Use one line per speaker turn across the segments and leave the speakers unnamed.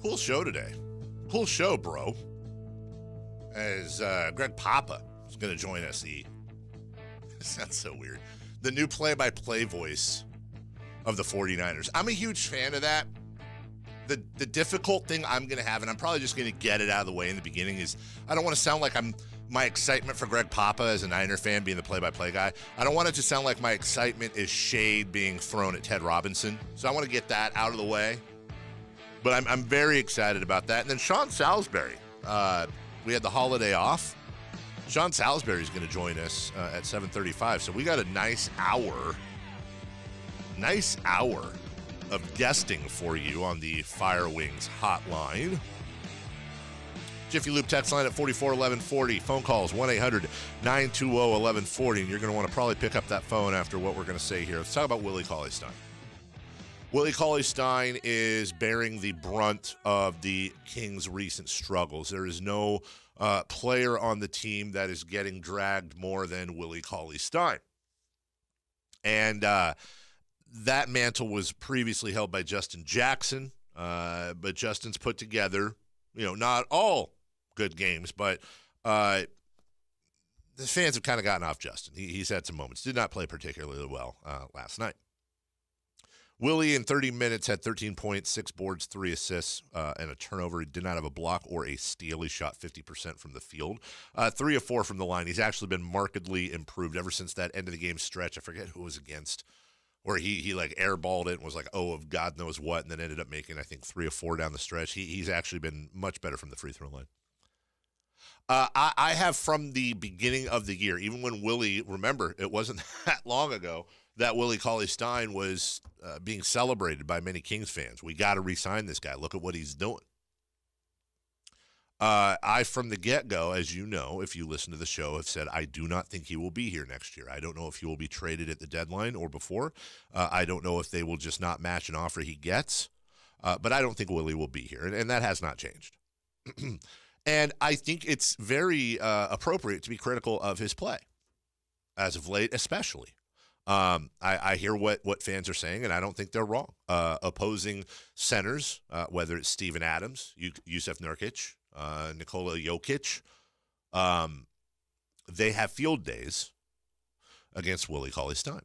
Cool show today. Cool show, bro. As Greg Papa is going to join us. Sounds so weird. The new play-by-play voice of the 49ers. I'm a huge fan of that. The difficult thing I'm going to have, and I'm probably just going to get it out of the way in the beginning, is I don't want to sound like my excitement for Greg Papa as a Niner fan being the play-by-play guy. I don't want it to sound like my excitement is shade being thrown at Ted Robinson. So I want to get that out of the way. But I'm very excited about that. And then Sean Salisbury. We had the holiday off. Sean Salisbury is going to join us at 7:35. So we got a nice hour of guesting for you on the Fire Wings hotline. Jiffy Lube text line at 441140. Phone calls 1-800-920-1140. And you're going to want to probably pick up that phone after what we're going to say here. Let's talk about Willie Cauley-Stein. Willie Cauley-Stein is bearing the brunt of the Kings' recent struggles. There is no player on the team that is getting dragged more than Willie Cauley-Stein. And that mantle was previously held by Justin Jackson, but Justin's put together, not all good games, but the fans have kind of gotten off Justin. He's had some moments. Did not play particularly well last night. Willie, in 30 minutes, had 13 points, 6 boards, 3 assists, and a turnover. He did not have a block or a steal. He shot 50% from the field. 3 of 4 from the line. He's actually been markedly improved ever since that end-of-the-game stretch. I forget who it was against, where he airballed it and was like, of God knows what, and then ended up making, I think, 3 of 4 down the stretch. He's actually been much better from the free throw line. I have from the beginning of the year, even when Willie, remember, it wasn't that long ago that Willie Cauley-Stein was being celebrated by many Kings fans. We got to re-sign this guy. Look at what he's doing. I, from the get-go, as you know, if you listen to the show, have said I do not think he will be here next year. I don't know if he will be traded at the deadline or before. I don't know if they will just not match an offer he gets. But I don't think Willie will be here, and that has not changed. And I think it's very appropriate to be critical of his play, as of late especially. I hear what fans are saying, and I don't think they're wrong. Opposing centers, whether it's Steven Adams, Jusuf Nurkic, Nikola Jokic, they have field days against Willie Cauley-Stein.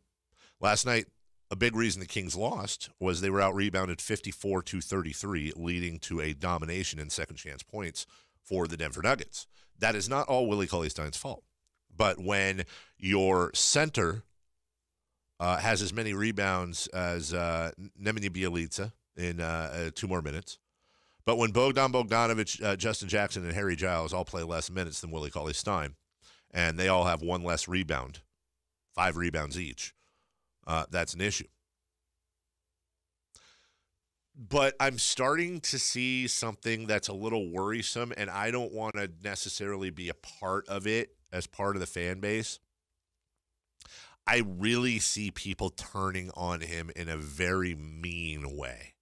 Last night, a big reason the Kings lost was they were out-rebounded 54-33, leading to a domination in second-chance points for the Denver Nuggets. That is not all Willie Cauley-Stein's fault. But when your center has as many rebounds as Nemanja Bjelica in 2 more minutes, but when Bogdan Bogdanovic, Justin Jackson, and Harry Giles all play less minutes than Willie Cauley-Stein, and they all have 1 less rebound, 5 rebounds each, that's an issue. But I'm starting to see something that's a little worrisome, and I don't want to necessarily be a part of it as part of the fan base. I really see people turning on him in a very mean way.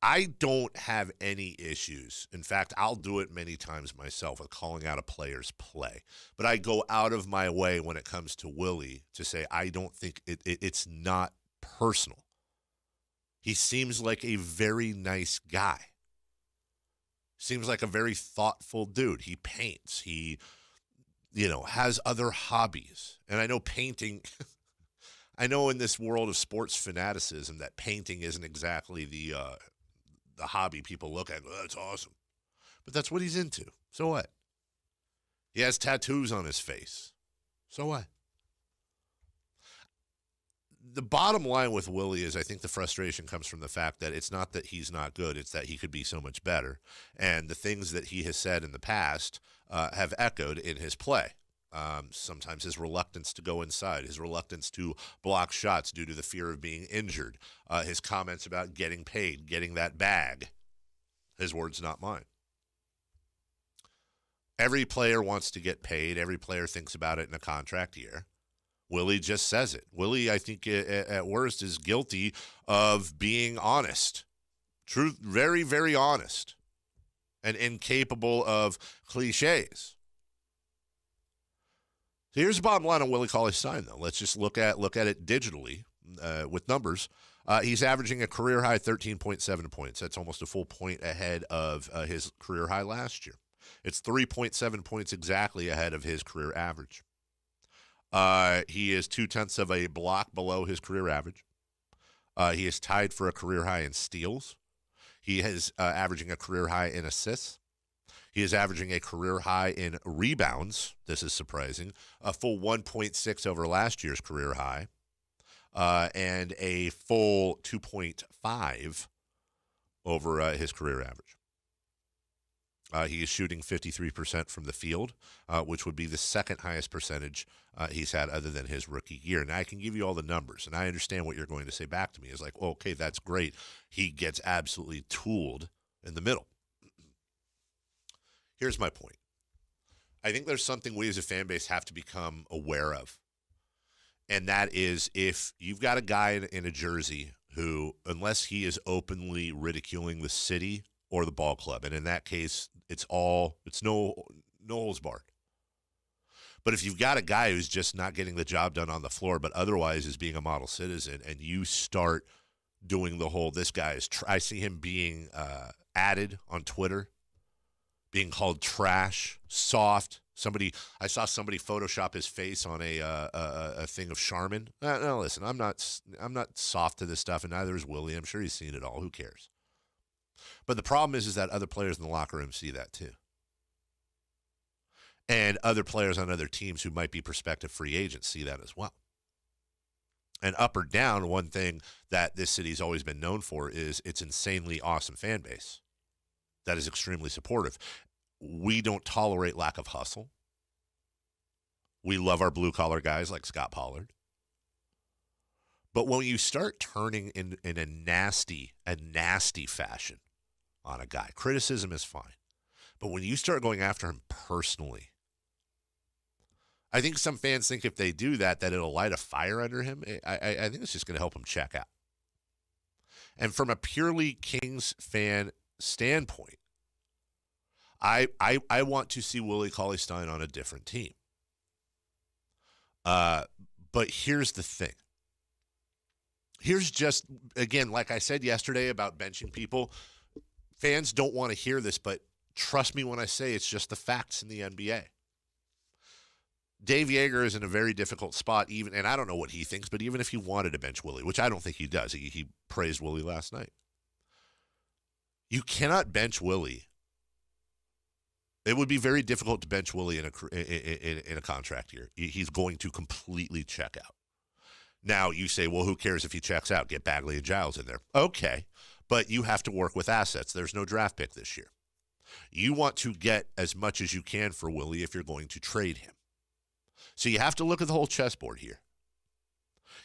I don't have any issues. In fact, I'll do it many times myself with calling out a player's play. But I go out of my way when it comes to Willie to say I don't think it's not personal. He seems like a very nice guy. Seems like a very thoughtful dude. He paints. He, has other hobbies. And I know painting, I know in this world of sports fanaticism that painting isn't exactly the hobby people look at. Oh, that's awesome. But that's what he's into. So what? He has tattoos on his face. So what? The bottom line with Willie is I think the frustration comes from the fact that it's not that he's not good, it's that he could be so much better. And the things that he has said in the past have echoed in his play. Sometimes his reluctance to go inside, his reluctance to block shots due to the fear of being injured, his comments about getting paid, getting that bag. His words, not mine. Every player wants to get paid. Every player thinks about it in a contract year. Willie just says it. Willie, I think, at worst, is guilty of being honest. Very, very honest. And incapable of cliches. So here's the bottom line on Willie Cauley-Stein, though. Let's just look at it digitally. with numbers. He's averaging a career-high 13.7 points. That's almost a full point ahead of his career high last year. It's 3.7 points exactly ahead of his career average. He is 0.2 of a block below his career average. He is tied for a career high in steals. He is averaging a career high in assists. He is averaging a career high in rebounds. This is surprising. A full 1.6 over last year's career high. And a full 2.5 over his career average. He is shooting 53% from the field, which would be the second highest percentage he's had other than his rookie year. Now, I can give you all the numbers, and I understand what you're going to say back to me. Is like, oh, okay, that's great. He gets absolutely tooled in the middle. Here's my point. I think there's something we as a fan base have to become aware of. And that is if you've got a guy in a jersey who, unless he is openly ridiculing the city or the ball club, and in that case, it's no holes barred. But if you've got a guy who's just not getting the job done on the floor, but otherwise is being a model citizen, and you start doing the whole, this guy is, I see him being added on Twitter, being called trash, soft. I saw somebody Photoshop his face on a thing of Charmin. No, listen, I'm not soft to this stuff, and neither is Willie. I'm sure he's seen it all. Who cares? But the problem is that other players in the locker room see that too, and other players on other teams who might be prospective free agents see that as well. And up or down, one thing that this city's always been known for is its insanely awesome fan base that is extremely supportive. We don't tolerate lack of hustle. We love our blue-collar guys like Scott Pollard. But when you start turning in a nasty fashion on a guy, criticism is fine. But when you start going after him personally, I think some fans think if they do that it'll light a fire under him. I think it's just going to help him check out. And from a purely Kings fan standpoint, I want to see Willie Cauley-Stein on a different team. But here's the thing. Here's just, again, like I said yesterday about benching people, fans don't want to hear this, but trust me when I say it's just the facts in the NBA. Dave Yeager is in a very difficult spot, even, and I don't know what he thinks, but even if he wanted to bench Willie, which I don't think he does, he praised Willie last night. You cannot bench Willie. It would be very difficult to bench Willie in a contract year. He's going to completely check out. Now, you say, well, who cares if he checks out? Get Bagley and Giles in there. Okay, but you have to work with assets. There's no draft pick this year. You want to get as much as you can for Willie if you're going to trade him. So you have to look at the whole chessboard here.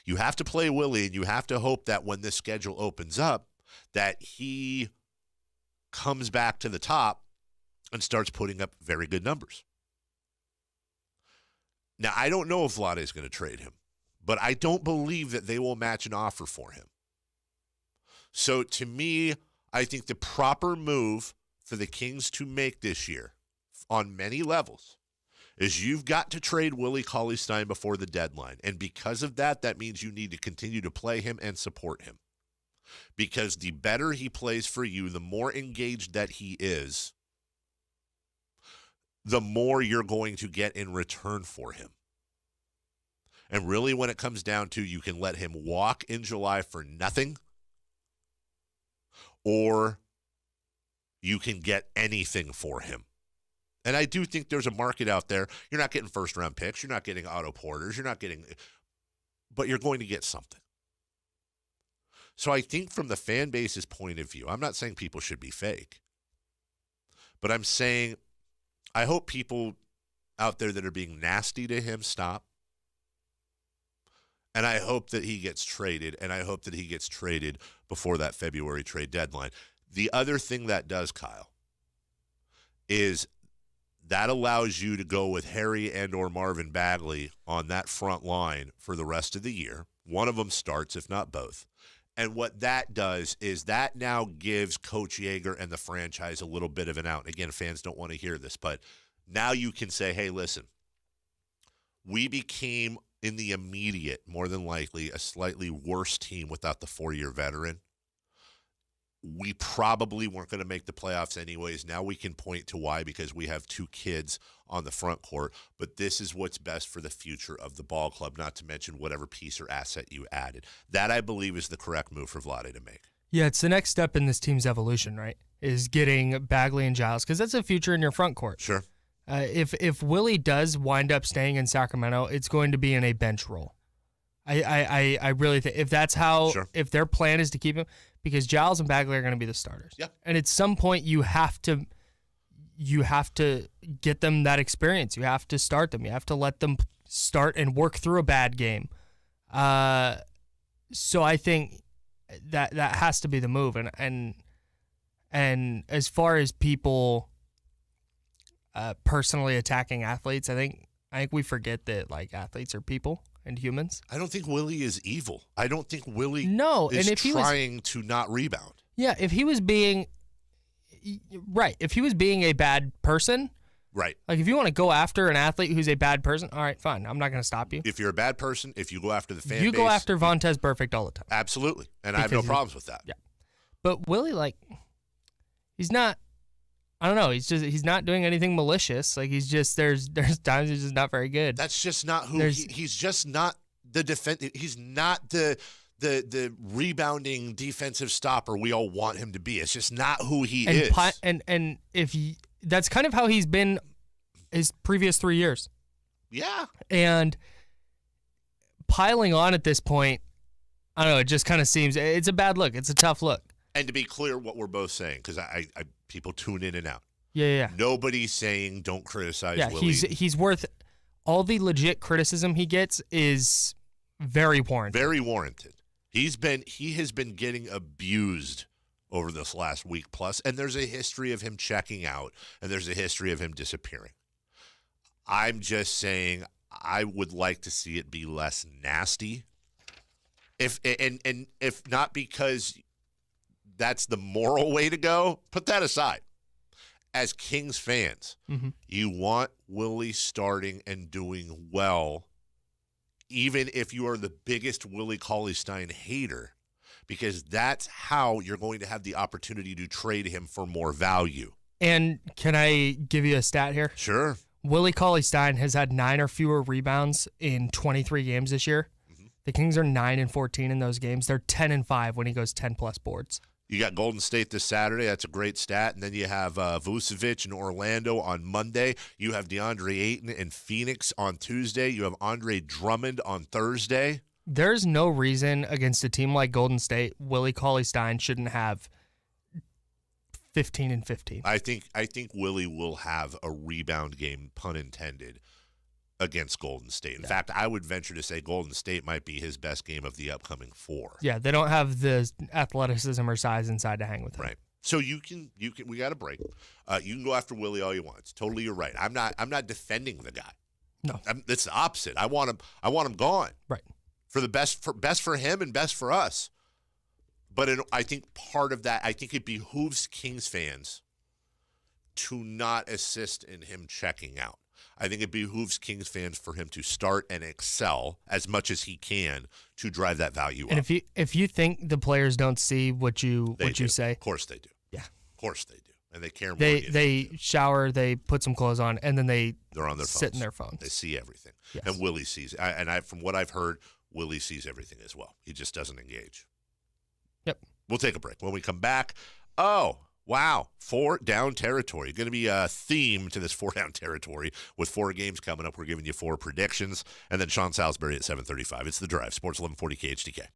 You have to play Willie, and you have to hope that when this schedule opens up, that he comes back to the top and starts putting up very good numbers. Now, I don't know if Vlade is going to trade him, but I don't believe that they will match an offer for him. So to me, I think the proper move for the Kings to make this year on many levels is you've got to trade Willie Cauley-Stein before the deadline. And because of that, that means you need to continue to play him and support him. Because the better he plays for you, the more engaged that he is, the more you're going to get in return for him. And really, when it comes down to, you can let him walk in July for nothing, or you can get anything for him. And I do think there's a market out there. You're not getting first-round picks. You're not getting Otto Porters. But you're going to get something. So I think from the fan base's point of view, I'm not saying people should be fake, but I'm saying I hope people out there that are being nasty to him stop. And I hope that he gets traded, and I hope that he gets traded before that February trade deadline. The other thing that does, Kyle, is that allows you to go with Harry and or Marvin Bagley on that front line for the rest of the year. One of them starts, if not both. And what that does is that now gives Coach Yeager and the franchise a little bit of an out. Again, fans don't want to hear this, but now you can say, hey, listen, we became, in the immediate, more than likely, a slightly worse team without the 4-year veteran. We probably weren't going to make the playoffs anyways. Now we can point to why, because we have 2 kids on the front court. But this is what's best for the future of the ball club, not to mention whatever piece or asset you added. That, I believe, is the correct move for Vlade to make. Yeah,
it's the next step in this team's evolution, right, is getting Bagley and Giles, because that's the future in your front court.
Sure.
If Willie does wind up staying in Sacramento, it's going to be in a bench role. I really think if that's how, if their plan is to keep him, because Giles and Bagley are going to be the starters.
Yeah.
And at some point you have to get them that experience. You have to start them. You have to let them start and work through a bad game. So I think that has to be the move. And as far as people personally attacking athletes, I think we forget that like athletes are people and humans.
I don't think Willie is evil. I don't think Willie is trying to not rebound.
Yeah, if he was being a bad person,
right?
Like if you want to go after an athlete who's a bad person, all right, fine. I'm not going to stop you.
If you're a bad person, if you go after the fan
base,
you
go after Vontez Perfect all the time.
Absolutely, and I have no problems with that.
Yeah, but Willie, like, he's not. I don't know. He's not doing anything malicious. Like he's just there's times he's just not very good.
That's just not who he's just not the defense. He's not the rebounding defensive stopper we all want him to be. It's just not who he is.
And if that's kind of how he's been his previous 3 years.
Yeah.
And piling on at this point, I don't know. It just kind of seems it's a bad look. It's a tough look.
And to be clear, what we're both saying, because I people tune in and out.
Yeah.
Nobody's saying don't criticize Willie.
He's worth all the legit criticism he gets is very warranted.
Very warranted. He has been getting abused over this last week plus, and there's a history of him checking out, and there's a history of him disappearing. I'm just saying I would like to see it be less nasty. If not because that's the moral way to go, put that aside. As Kings fans, you want Willie starting and doing well, even if you are the biggest Willie Cauley-Stein hater, because that's how you're going to have the opportunity to trade him for more value.
And can I give you a stat here?
Sure.
Willie Cauley-Stein has had 9 or fewer rebounds in 23 games this year. The Kings are 9-14 in those games. They're 10-5 when he goes 10-plus boards.
You got Golden State this Saturday. That's a great stat. And then you have Vucevic in Orlando on Monday. You have DeAndre Ayton in Phoenix on Tuesday. You have Andre Drummond on Thursday.
There's no reason against a team like Golden State, Willie Cauley-Stein shouldn't have 15-15.
I think Willie will have a rebound game, pun intended, against Golden State. In fact, I would venture to say Golden State might be his best game of the upcoming 4.
Yeah, they don't have the athleticism or size inside to hang with him.
Right. So you can we got a break. You can go after Willie all you want. It's totally you're right. I'm not defending the guy.
No.
It's the opposite. I want him gone.
Right.
For the best for him and best for us. But I think part of that, I think it behooves Kings fans to not assist in him checking out. I think it behooves Kings fans for him to start and excel as much as he can to drive that value up.
And if you think the players don't see what you say,
of course they do.
Yeah,
of course they do, and they care more.
They shower, they put some clothes on, and then they're on their
sit
in their phones.
They see everything,
yes.
And Willie sees. From what I've heard, Willie sees everything as well. He just doesn't engage.
Yep.
We'll take a break. When we come back, wow, 4 down territory. Going to be a theme to this 4 down territory with 4 games coming up. We're giving you 4 predictions. And then Sean Salisbury at 7:35. It's The Drive, Sports 1140 KHTK.